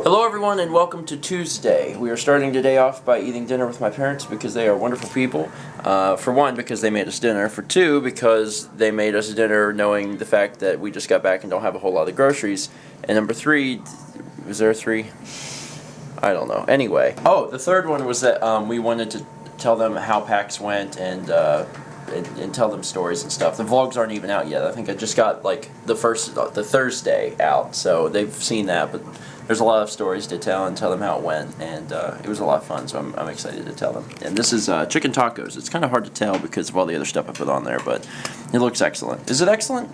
Hello everyone and welcome to Tuesday. We are starting today off by eating dinner with my parents because they are wonderful people. For one, because they made us dinner. For two, because they made us dinner knowing the fact that we just got back and don't have a whole lot of groceries. And number three, was there three? I don't know. Anyway. Oh, the third one was that we wanted to tell them how PAX went and tell them stories and stuff. The vlogs aren't even out yet. I think I just got like the Thursday out, so they've seen that, but there's a lot of stories to tell and tell them how it went, and it was a lot of fun, so I'm excited to tell them. And this is chicken tacos. It's kind of hard to tell because of all the other stuff I put on there, but it looks excellent. Is it excellent?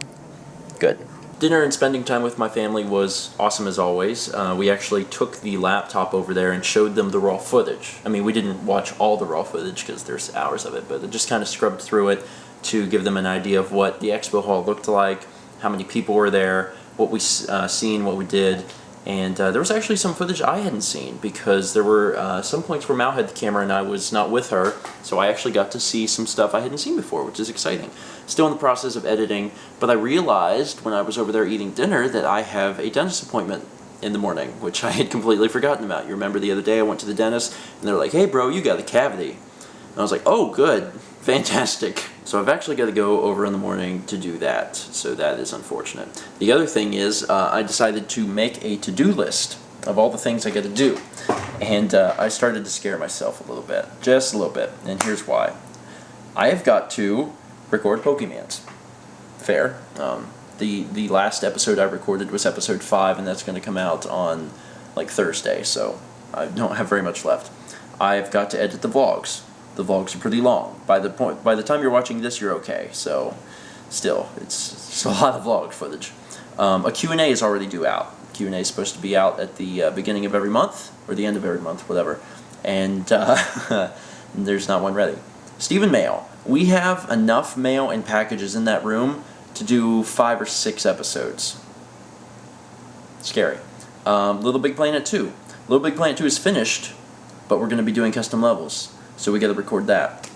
Good. Dinner and spending time with my family was awesome as always. We actually took the laptop over there and showed them the raw footage. I mean, we didn't watch all the raw footage because there's hours of it, but just kind of scrubbed through it to give them an idea of what the expo hall looked like, how many people were there, what we seen, what we did. And there was actually some footage I hadn't seen because there were some points where Mal had the camera and I was not with her, so I actually got to see some stuff I hadn't seen before, which is exciting. Still in the process of editing, but I realized when I was over there eating dinner that I have a dentist appointment in the morning, which I had completely forgotten about. You remember the other day I went to the dentist and they're like, "Hey bro, you got a cavity." And I was like, "Oh good, fantastic." So I've actually got to go over in the morning to do that, so that is unfortunate. The other thing is I decided to make a to-do list of all the things I got to do, and I started to scare myself a little bit, just a little bit, and here's why. I have got to record Pokemans. Fair. The last episode I recorded was episode 5, and that's going to come out on like Thursday, so I don't have very much left. I've got to edit the vlogs. The vlogs are pretty long. By the time you're watching this, you're okay. So, still, it's a lot of vlog footage. A Q&A is already due out. Q&A is supposed to be out at the beginning of every month, or the end of every month, whatever. And there's not one ready. Stephen Mail. We have enough mail and packages in that room to do 5 or 6 episodes. Scary. Little Big Planet 2. Little Big Planet 2 is finished, but we're going to be doing custom levels. So we got to record that.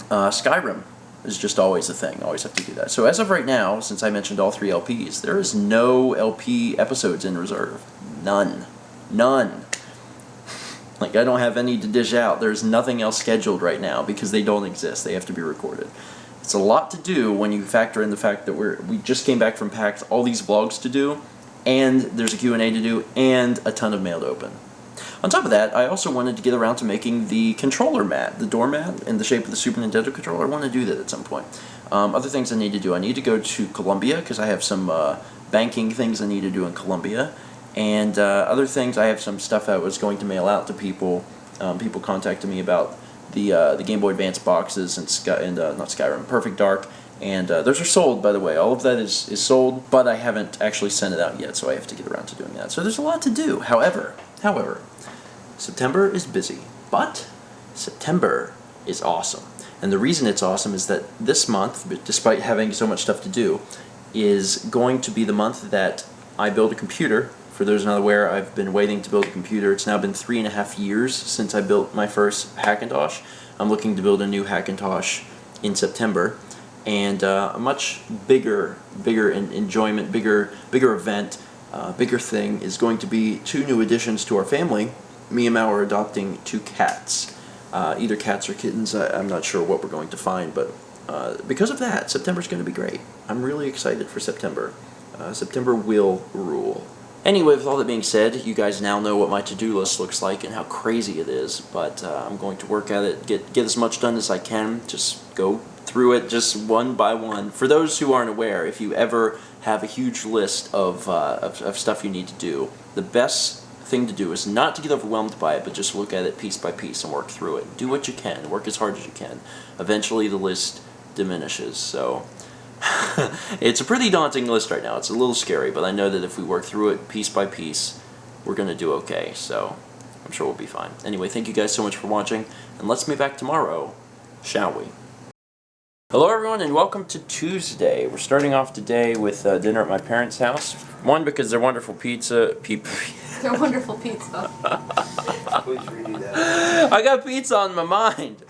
Skyrim is just always a thing. Always have to do that. So as of right now, since I mentioned all 3 LPs, there is no LP episodes in reserve. None. None. Like, I don't have any to dish out. There's nothing else scheduled right now because they don't exist. They have to be recorded. It's a lot to do when you factor in the fact that we just came back from PAX, all these vlogs to do, and there's a Q&A to do, and a ton of mail to open. On top of that, I also wanted to get around to making the controller mat, the doormat in the shape of the Super Nintendo controller. I want to do that at some point. Other things I need to do. I need to go to Colombia because I have some banking things I need to do in Colombia. And other things, I have some stuff I was going to mail out to people. People contacted me about the Game Boy Advance boxes and not Skyrim, Perfect Dark. And those are sold, by the way. All of that is sold, but I haven't actually sent it out yet, so I have to get around to doing that. So there's a lot to do. However, September is busy, but September is awesome. And the reason it's awesome is that this month, despite having so much stuff to do, is going to be the month that I build a computer. For those not aware, I've been waiting to build a computer. It's now been 3.5 years since I built my first Hackintosh. I'm looking to build a new Hackintosh in September. And a much bigger enjoyment, bigger event, bigger thing is going to be 2 new additions to our family. Me and Mal are adopting 2 cats. Either cats or kittens. I'm not sure what we're going to find, but because of that, September's going to be great. I'm really excited for September. September will rule. Anyway, with all that being said, you guys now know what my to-do list looks like and how crazy it is, but I'm going to work at it, get as much done as I can, just go through it just one by one. For those who aren't aware, if you ever have a huge list of stuff you need to do, the best thing to do is not to get overwhelmed by it, but just look at it piece by piece and work through it. Do what you can. Work as hard as you can. Eventually the list diminishes. So it's a pretty daunting list right now. It's a little scary, but I know that if we work through it piece by piece, we're going to do okay. So I'm sure we'll be fine. Anyway, thank you guys so much for watching, and let's meet back tomorrow, shall we? Hello everyone and welcome to Tuesday. We're starting off today with dinner at my parents' house. One, because they're wonderful pizza. They're wonderful pizza. Please redo that. I got pizza on my mind.